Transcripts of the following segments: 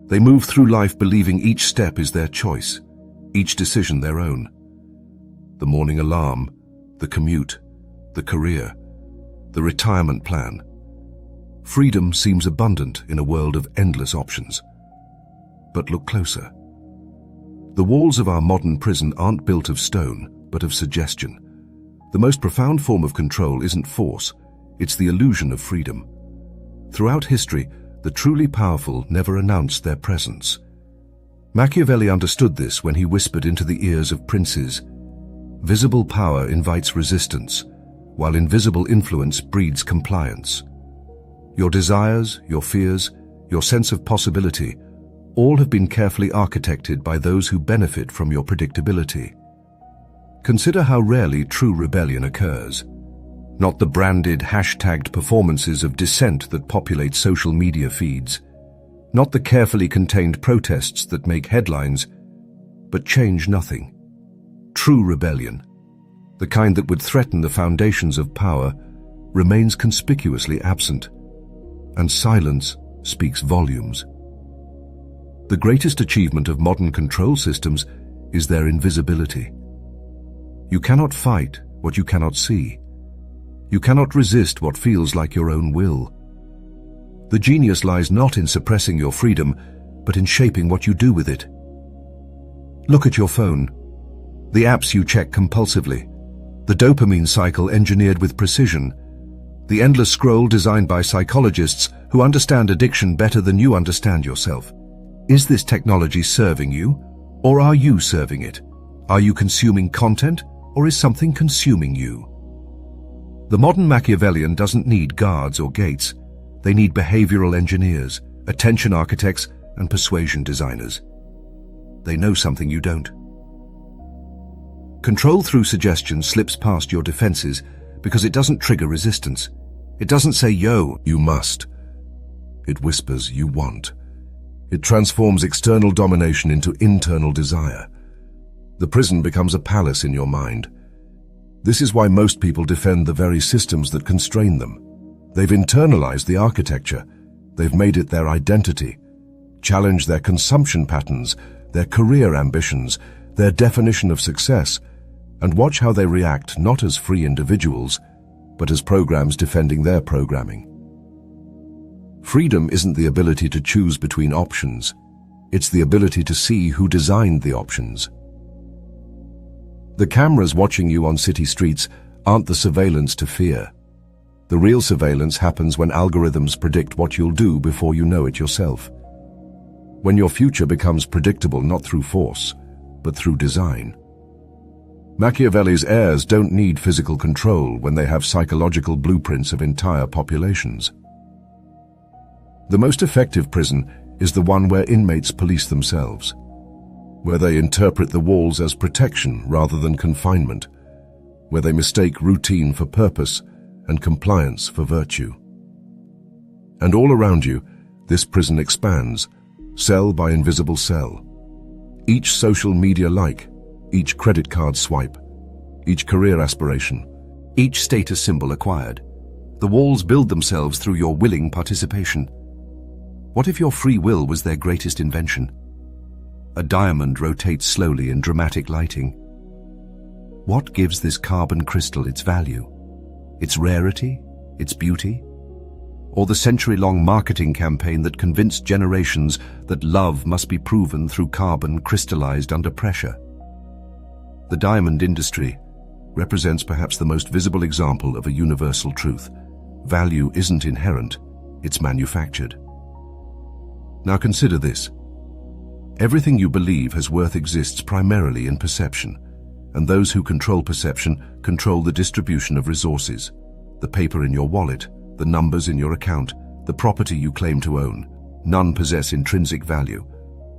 They move through life believing each step is their choice, each decision their own. The morning alarm, the commute, the career, the retirement plan. Freedom seems abundant in a world of endless options. But look closer. The walls of our modern prison aren't built of stone, but of suggestion. The most profound form of control isn't force, it's the illusion of freedom. Throughout history, the truly powerful never announced their presence. Machiavelli understood this when he whispered into the ears of princes, "Visible power invites resistance, while invisible influence breeds compliance." Your desires, your fears, your sense of possibility, all have been carefully architected by those who benefit from your predictability. Consider how rarely true rebellion occurs. Not the branded, hashtagged performances of dissent that populate social media feeds. Not the carefully contained protests that make headlines, but change nothing. True rebellion, the kind that would threaten the foundations of power, remains conspicuously absent, and silence speaks volumes. The greatest achievement of modern control systems is their invisibility. You cannot fight what you cannot see. You cannot resist what feels like your own will. The genius lies not in suppressing your freedom, but in shaping what you do with it. Look at your phone, the apps you check compulsively, the dopamine cycle engineered with precision, the endless scroll designed by psychologists who understand addiction better than you understand yourself. Is this technology serving you, or are you serving it? Are you consuming content, or is something consuming you? The modern Machiavellian doesn't need guards or gates. They need behavioral engineers, attention architects, and persuasion designers. They know something you don't. Control through suggestion slips past your defenses because it doesn't trigger resistance. It doesn't say, "Yo, you must." It whispers, "You want." It transforms external domination into internal desire. The prison becomes a palace in your mind. This is why most people defend the very systems that constrain them. They've internalized the architecture. They've made it their identity, challenged their consumption patterns, their career ambitions, their definition of success, and watch how they react not as free individuals, but as programs defending their programming. Freedom isn't the ability to choose between options. It's the ability to see who designed the options. The cameras watching you on city streets aren't the surveillance to fear. The real surveillance happens when algorithms predict what you'll do before you know it yourself. When your future becomes predictable not through force, but through design. Machiavelli's heirs don't need physical control when they have psychological blueprints of entire populations. The most effective prison is the one where inmates police themselves, where they interpret the walls as protection rather than confinement, where they mistake routine for purpose and compliance for virtue. And all around you, this prison expands, cell by invisible cell. Each social media like, each credit card swipe, each career aspiration, each status symbol acquired. The walls build themselves through your willing participation. What if your free will was their greatest invention? A diamond rotates slowly in dramatic lighting. What gives this carbon crystal its value? Its rarity? Its beauty? Or the century-long marketing campaign that convinced generations that love must be proven through carbon crystallized under pressure? The diamond industry represents perhaps the most visible example of a universal truth. Value isn't inherent, it's manufactured. Now consider this. Everything you believe has worth exists primarily in perception, and those who control perception control the distribution of resources, the paper in your wallet, the numbers in your account, the property you claim to own. None possess intrinsic value.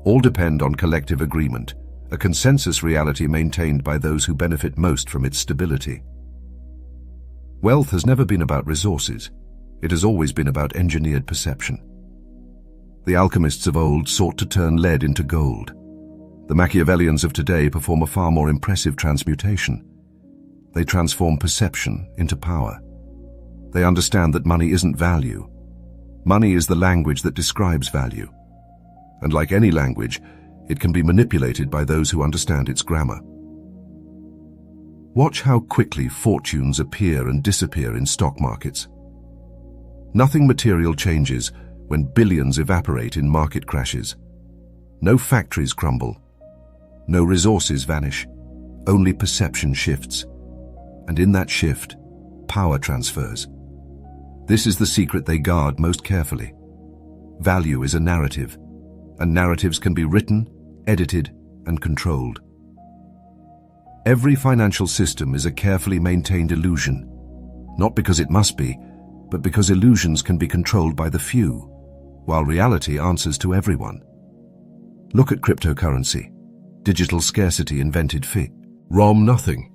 All depend on collective agreement, a consensus reality maintained by those who benefit most from its stability. Wealth has never been about resources. It has always been about engineered perception. The alchemists of old sought to turn lead into gold. The Machiavellians of today perform a far more impressive transmutation. They transform perception into power. They understand that money isn't value. Money is the language that describes value. and like any language, it can be manipulated by those who understand its grammar. Watch how quickly fortunes appear and disappear in stock markets. Nothing material changes when billions evaporate in market crashes. No factories crumble. No resources vanish. Only perception shifts. And in that shift, power transfers. This is the secret they guard most carefully. Value is a narrative, and narratives can be written, edited, and controlled. Every financial system is a carefully maintained illusion, not because it must be, but because illusions can be controlled by the few, while reality answers to everyone. Look at cryptocurrency, digital scarcity invented from nothing,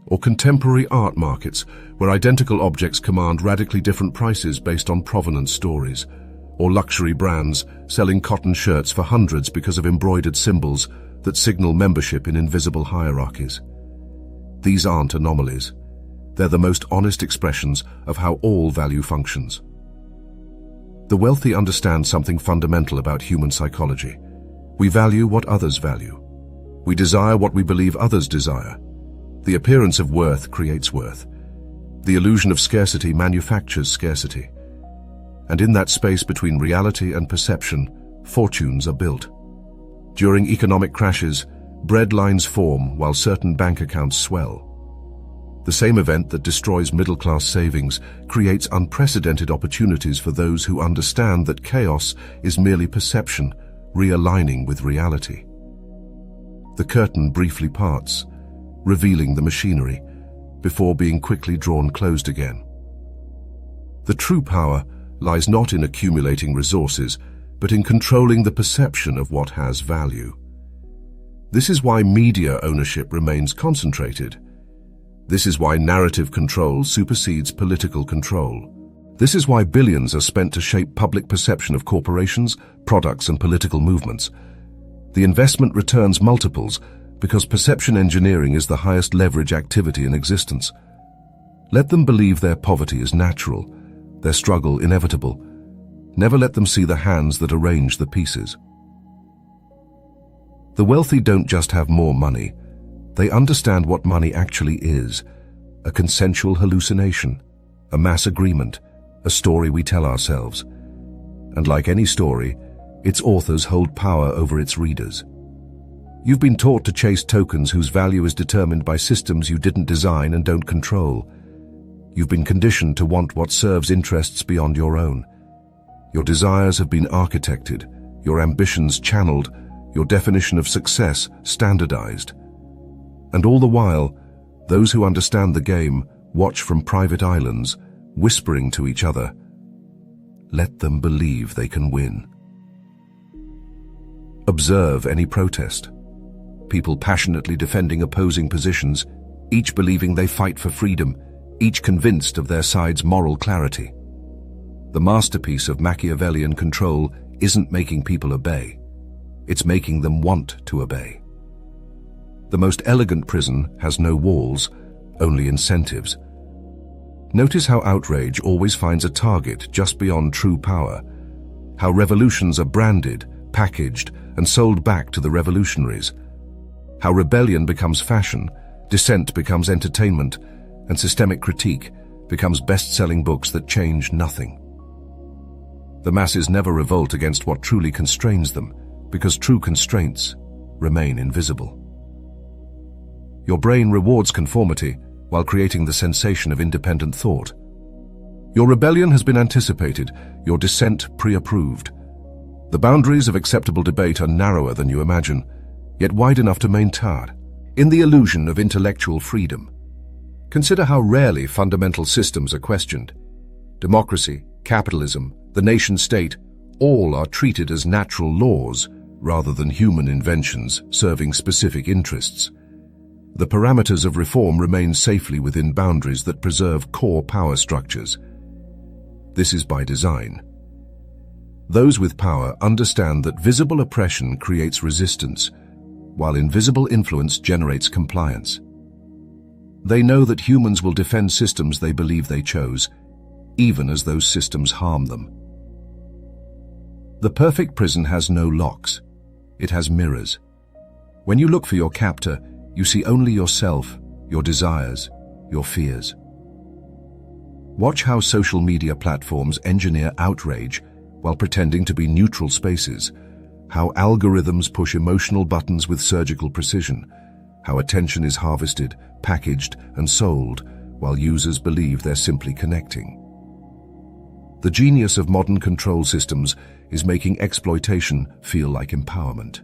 or contemporary art markets where identical objects command radically different prices based on provenance stories, or luxury brands selling cotton shirts for hundreds because of embroidered symbols that signal membership in invisible hierarchies. These aren't anomalies. They're the most honest expressions of how all value functions. The wealthy understand something fundamental about human psychology. We value what others value. We desire what we believe others desire. The appearance of worth creates worth. The illusion of scarcity manufactures scarcity. And in that space between reality and perception, fortunes are built. During economic crashes, bread lines form while certain bank accounts swell. The same event that destroys middle-class savings creates unprecedented opportunities for those who understand that chaos is merely perception, realigning with reality. The curtain briefly parts, revealing the machinery, before being quickly drawn closed again. The true power lies not in accumulating resources, but in controlling the perception of what has value. This is why media ownership remains concentrated. This is why narrative control supersedes political control. This is why billions are spent to shape public perception of corporations, products, and political movements. The investment returns multiples because perception engineering is the highest leverage activity in existence. Let them believe their poverty is natural, their struggle inevitable. Never let them see the hands that arrange the pieces. The wealthy don't just have more money. They understand what money actually is: a consensual hallucination, a mass agreement, a story we tell ourselves. And like any story, its authors hold power over its readers. You've been taught to chase tokens whose value is determined by systems you didn't design and don't control. You've been conditioned to want what serves interests beyond your own. Your desires have been architected, your ambitions channeled, your definition of success standardized. And all the while, those who understand the game watch from private islands, whispering to each other, "Let them believe they can win." Observe any protest. People passionately defending opposing positions, each believing they fight for freedom, each convinced of their side's moral clarity. The masterpiece of Machiavellian control isn't making people obey. It's making them want to obey. The most elegant prison has no walls, only incentives. Notice how outrage always finds a target just beyond true power, how revolutions are branded, packaged, and sold back to the revolutionaries, how rebellion becomes fashion, dissent becomes entertainment, and systemic critique becomes best-selling books that change nothing. The masses never revolt against what truly constrains them, because true constraints remain invisible. Your brain rewards conformity while creating the sensation of independent thought. Your rebellion has been anticipated, your dissent pre-approved. The boundaries of acceptable debate are narrower than you imagine, yet wide enough to maintain, in the illusion of intellectual freedom. Consider how rarely fundamental systems are questioned. Democracy, capitalism, the nation-state, all are treated as natural laws rather than human inventions serving specific interests. The parameters of reform remain safely within boundaries that preserve core power structures. This is by design. Those with power understand that visible oppression creates resistance, while invisible influence generates compliance. They know that humans will defend systems they believe they chose, even as those systems harm them. The perfect prison has no locks. It has mirrors. When you look for your captor, you see only yourself, your desires, your fears. Watch how social media platforms engineer outrage while pretending to be neutral spaces, how algorithms push emotional buttons with surgical precision, how attention is harvested, packaged, and sold while users believe they're simply connecting. The genius of modern control systems is making exploitation feel like empowerment.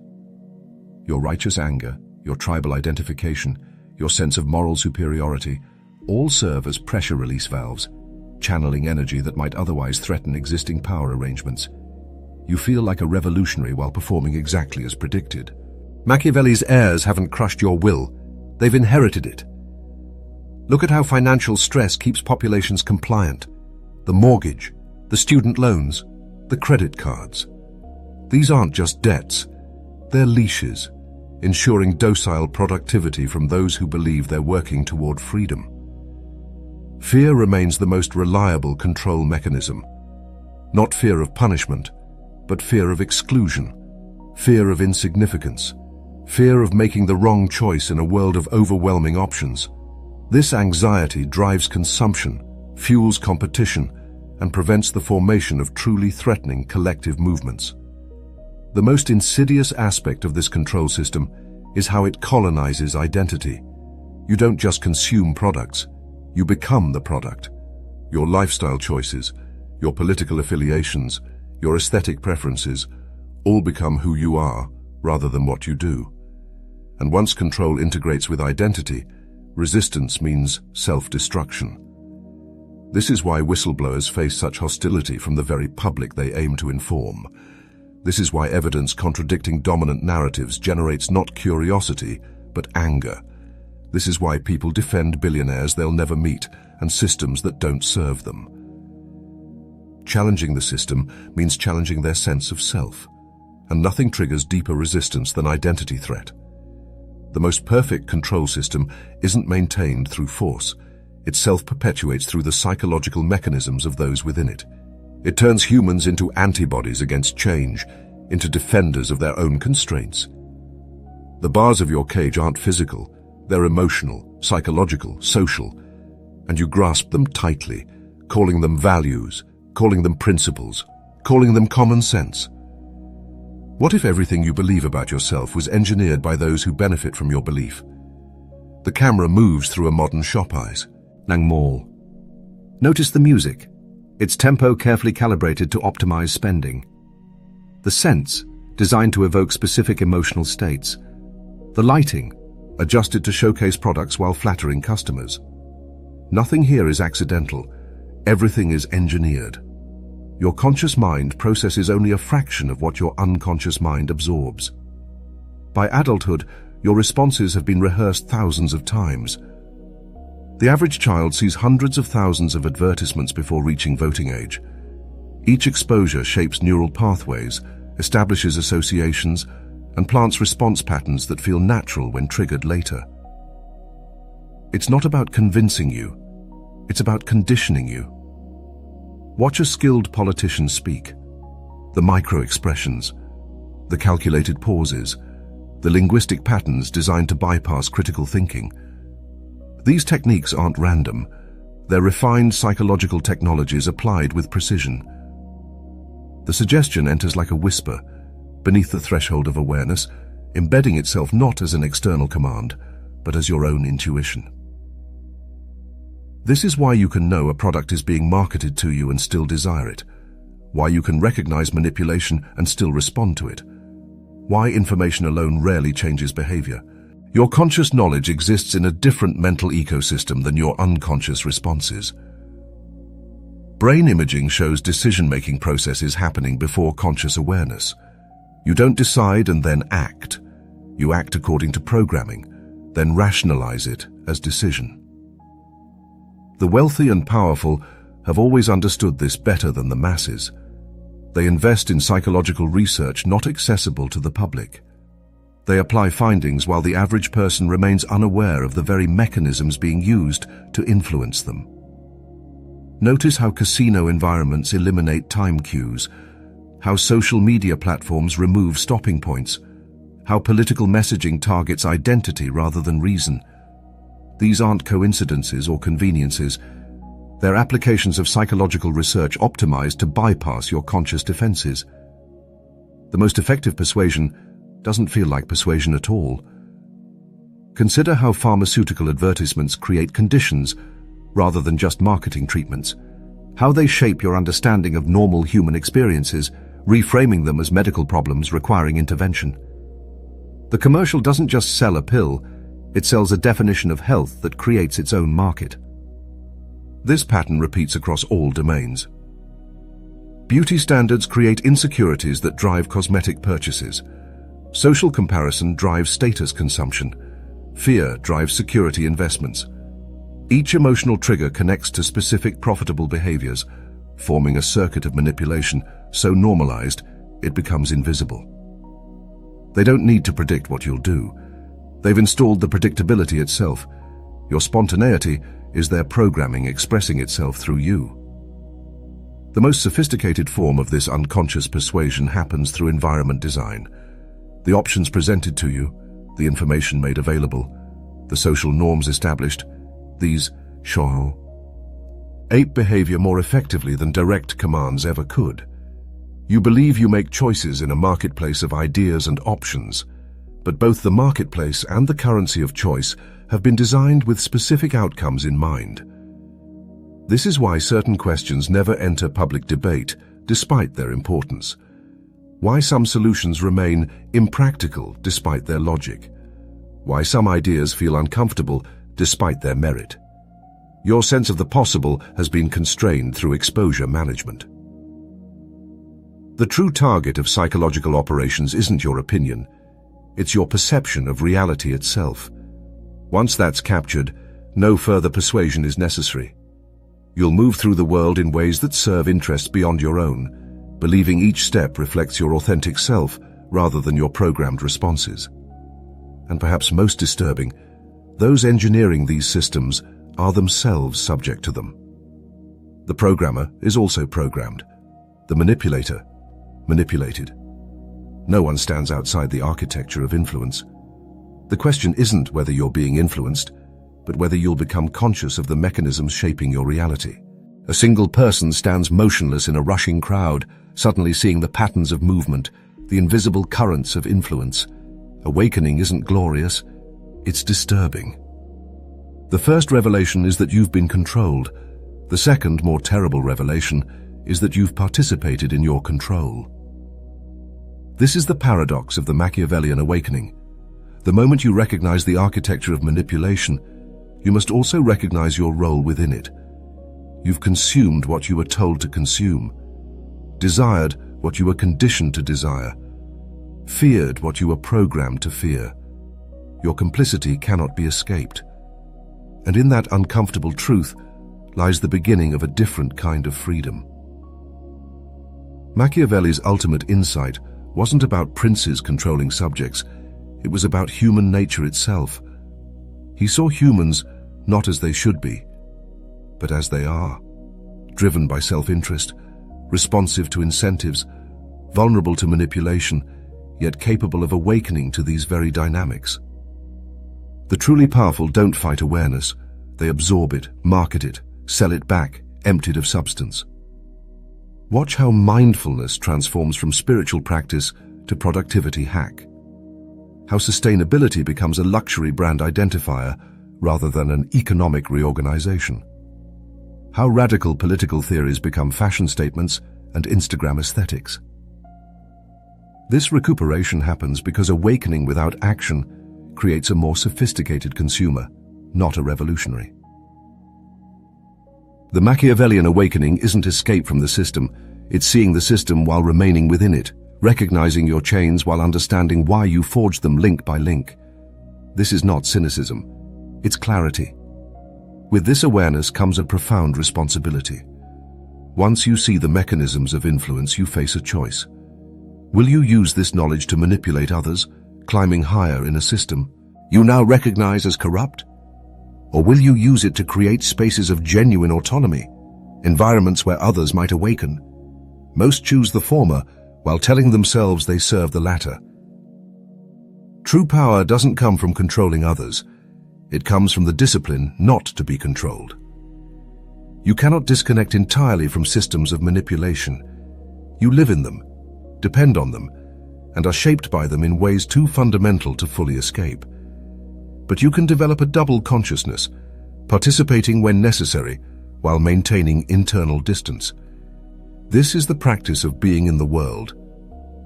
Your righteous anger, your tribal identification, your sense of moral superiority, all serve as pressure release valves, channeling energy that might otherwise threaten existing power arrangements. You feel like a revolutionary while performing exactly as predicted. Machiavelli's heirs haven't crushed your will, they've inherited it. Look at how financial stress keeps populations compliant. The mortgage, the student loans, the credit cards. These aren't just debts, they're leashes, ensuring docile productivity from those who believe they're working toward freedom. Fear remains the most reliable control mechanism. Not fear of punishment, but fear of exclusion, fear of insignificance, fear of making the wrong choice in a world of overwhelming options. This anxiety drives consumption, fuels competition, and prevents the formation of truly threatening collective movements. The most insidious aspect of this control system is how it colonizes identity. You don't just consume products, you become the product. Your lifestyle choices, your political affiliations, your aesthetic preferences, all become who you are rather than what you do. And once control integrates with identity, resistance means self-destruction. This is why whistleblowers face such hostility from the very public they aim to inform. This is why evidence contradicting dominant narratives generates not curiosity, but anger. This is why people defend billionaires they'll never meet and systems that don't serve them. Challenging the system means challenging their sense of self, and nothing triggers deeper resistance than identity threat. The most perfect control system isn't maintained through force. It self-perpetuates through the psychological mechanisms of those within it. It turns humans into antibodies against change, into defenders of their own constraints. The bars of your cage aren't physical, they're emotional, psychological, social, and you grasp them tightly, calling them values, calling them principles, calling them common sense. What if everything you believe about yourself was engineered by those who benefit from your belief? The camera moves through a modern shop eyes. Mall. Notice the music. Its tempo carefully calibrated to optimize spending. The scents, designed to evoke specific emotional states. The lighting, adjusted to showcase products while flattering customers. Nothing here is accidental. Everything is engineered. Your conscious mind processes only a fraction of what your unconscious mind absorbs. By adulthood, your responses have been rehearsed thousands of times. The average child sees hundreds of thousands of advertisements before reaching voting age. Each exposure shapes neural pathways, establishes associations, and plants response patterns that feel natural when triggered later. It's not about convincing you, it's about conditioning you. Watch a skilled politician speak. The micro-expressions, the calculated pauses, the linguistic patterns designed to bypass critical thinking. These techniques aren't random. They're refined psychological technologies applied with precision. The suggestion enters like a whisper, beneath the threshold of awareness, embedding itself not as an external command, but as your own intuition. This is why you can know a product is being marketed to you and still desire it, why you can recognize manipulation and still respond to it, why information alone rarely changes behavior. Your conscious knowledge exists in a different mental ecosystem than your unconscious responses. Brain imaging shows decision-making processes happening before conscious awareness. You don't decide and then act. You act according to programming, then rationalize it as decision. The wealthy and powerful have always understood this better than the masses. They invest in psychological research not accessible to the public. They apply findings while the average person remains unaware of the very mechanisms being used to influence them. Notice how casino environments eliminate time cues, how social media platforms remove stopping points, how political messaging targets identity rather than reason. These aren't coincidences or conveniences. They're applications of psychological research optimized to bypass your conscious defenses. The most effective persuasion doesn't feel like persuasion at all. Consider how pharmaceutical advertisements create conditions rather than just marketing treatments, how they shape your understanding of normal human experiences, reframing them as medical problems requiring intervention. The commercial doesn't just sell a pill, it sells a definition of health that creates its own market. This pattern repeats across all domains. Beauty standards create insecurities that drive cosmetic purchases. Social comparison drives status consumption. Fear drives security investments. Each emotional trigger connects to specific profitable behaviors, forming a circuit of manipulation so normalized it becomes invisible. They don't need to predict what you'll do. They've installed the predictability itself. Your spontaneity is their programming expressing itself through you. The most sophisticated form of this unconscious persuasion happens through environment design. The options presented to you, the information made available, the social norms established, these ape behavior more effectively than direct commands ever could. You believe you make choices in a marketplace of ideas and options, but both the marketplace and the currency of choice have been designed with specific outcomes in mind. This is why certain questions never enter public debate, despite their importance. Why some solutions remain impractical despite their logic. Why some ideas feel uncomfortable despite their merit. Your sense of the possible has been constrained through exposure management. The true target of psychological operations isn't your opinion, it's your perception of reality itself. Once that's captured, no further persuasion is necessary. You'll move through the world in ways that serve interests beyond your own, believing each step reflects your authentic self rather than your programmed responses. And perhaps most disturbing, those engineering these systems are themselves subject to them. The programmer is also programmed. The manipulator, manipulated. No one stands outside the architecture of influence. The question isn't whether you're being influenced, but whether you'll become conscious of the mechanisms shaping your reality. A single person stands motionless in a rushing crowd, suddenly seeing the patterns of movement, the invisible currents of influence. Awakening isn't glorious, it's disturbing. The first revelation is that you've been controlled. The second, more terrible revelation is that you've participated in your control. This is the paradox of the Machiavellian awakening. The moment you recognize the architecture of manipulation, you must also recognize your role within it. You've consumed what you were told to consume, desired what you were conditioned to desire, feared what you were programmed to fear. Your complicity cannot be escaped. And in that uncomfortable truth lies the beginning of a different kind of freedom. Machiavelli's ultimate insight wasn't about princes controlling subjects, it was about human nature itself. He saw humans not as they should be, but as they are, driven by self-interest, responsive to incentives, vulnerable to manipulation, yet capable of awakening to these very dynamics. The truly powerful don't fight awareness, they absorb it, market it, sell it back, emptied of substance. Watch how mindfulness transforms from spiritual practice to productivity hack. How sustainability becomes a luxury brand identifier rather than an economic reorganization. How radical political theories become fashion statements and Instagram aesthetics. This recuperation happens because awakening without action creates a more sophisticated consumer, not a revolutionary. The Machiavellian awakening isn't escape from the system, it's seeing the system while remaining within it, recognizing your chains while understanding why you forged them link by link. This is not cynicism, it's clarity. With this awareness comes a profound responsibility. Once you see the mechanisms of influence, you face a choice. Will you use this knowledge to manipulate others, climbing higher in a system you now recognize as corrupt? Or will you use it to create spaces of genuine autonomy, environments where others might awaken? Most choose the former, while telling themselves they serve the latter. True power doesn't come from controlling others. It comes from the discipline not to be controlled. You cannot disconnect entirely from systems of manipulation. You live in them, depend on them, and are shaped by them in ways too fundamental to fully escape. But you can develop a double consciousness, participating when necessary, while maintaining internal distance. This is the practice of being in the world,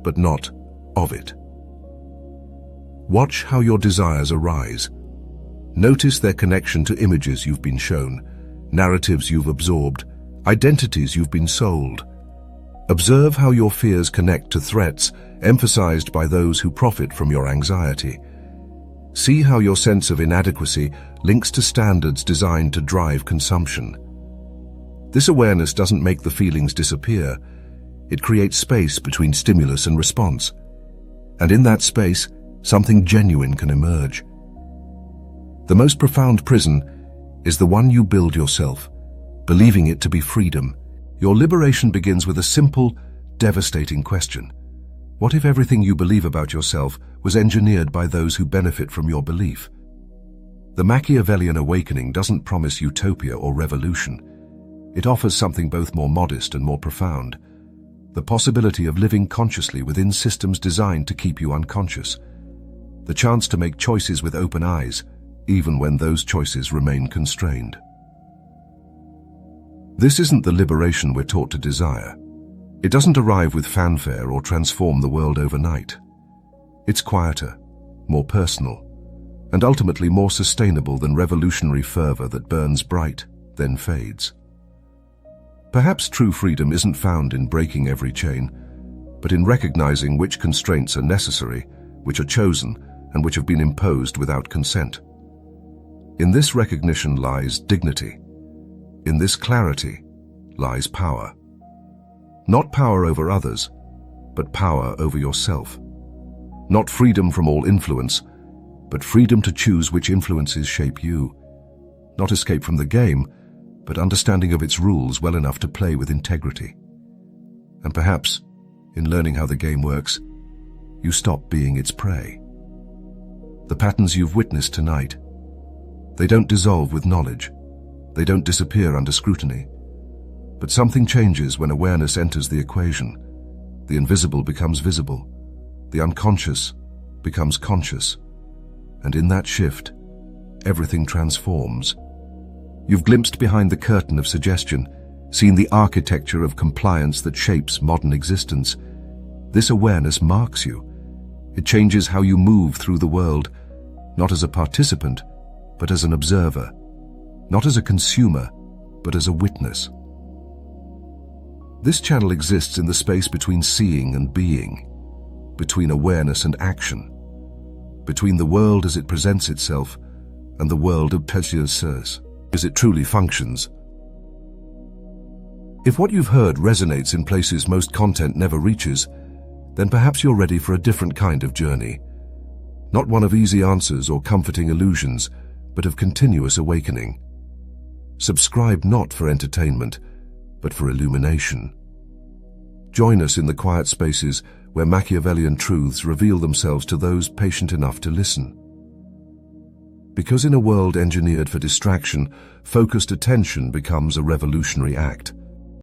but not of it. Watch how your desires arise. Notice their connection to images you've been shown, narratives you've absorbed, identities you've been sold. Observe how your fears connect to threats emphasized by those who profit from your anxiety. See how your sense of inadequacy links to standards designed to drive consumption. This awareness doesn't make the feelings disappear. It creates space between stimulus and response. And in that space, something genuine can emerge. The most profound prison is the one you build yourself, believing it to be freedom. Your liberation begins with a simple, devastating question. What if everything you believe about yourself was engineered by those who benefit from your belief? The Machiavellian awakening doesn't promise utopia or revolution. It offers something both more modest and more profound. The possibility of living consciously within systems designed to keep you unconscious. The chance to make choices with open eyes, even when those choices remain constrained. This isn't the liberation we're taught to desire. It doesn't arrive with fanfare or transform the world overnight. It's quieter, more personal, and ultimately more sustainable than revolutionary fervor that burns bright, then fades. Perhaps true freedom isn't found in breaking every chain, but in recognizing which constraints are necessary, which are chosen, and which have been imposed without consent. In this recognition lies dignity. In this clarity lies power. Not power over others, but power over yourself. Not freedom from all influence, but freedom to choose which influences shape you. Not escape from the game, but understanding of its rules well enough to play with integrity. And perhaps, in learning how the game works, you stop being its prey. The patterns you've witnessed tonight, they don't dissolve with knowledge. They don't disappear under scrutiny. But something changes when awareness enters the equation. The invisible becomes visible. The unconscious becomes conscious. And in that shift, everything transforms. You've glimpsed behind the curtain of suggestion, seen the architecture of compliance that shapes modern existence. This awareness marks you. It changes how you move through the world, not as a participant, but as an observer. Not as a consumer, but as a witness. This channel exists in the space between seeing and being, between awareness and action, between the world as it presents itself and the world of Pegasus, as it truly functions. If what you've heard resonates in places most content never reaches, then perhaps you're ready for a different kind of journey. Not one of easy answers or comforting illusions, but of continuous awakening. Subscribe not for entertainment, but for illumination. Join us in the quiet spaces where Machiavellian truths reveal themselves to those patient enough to listen. Because in a world engineered for distraction, focused attention becomes a revolutionary act.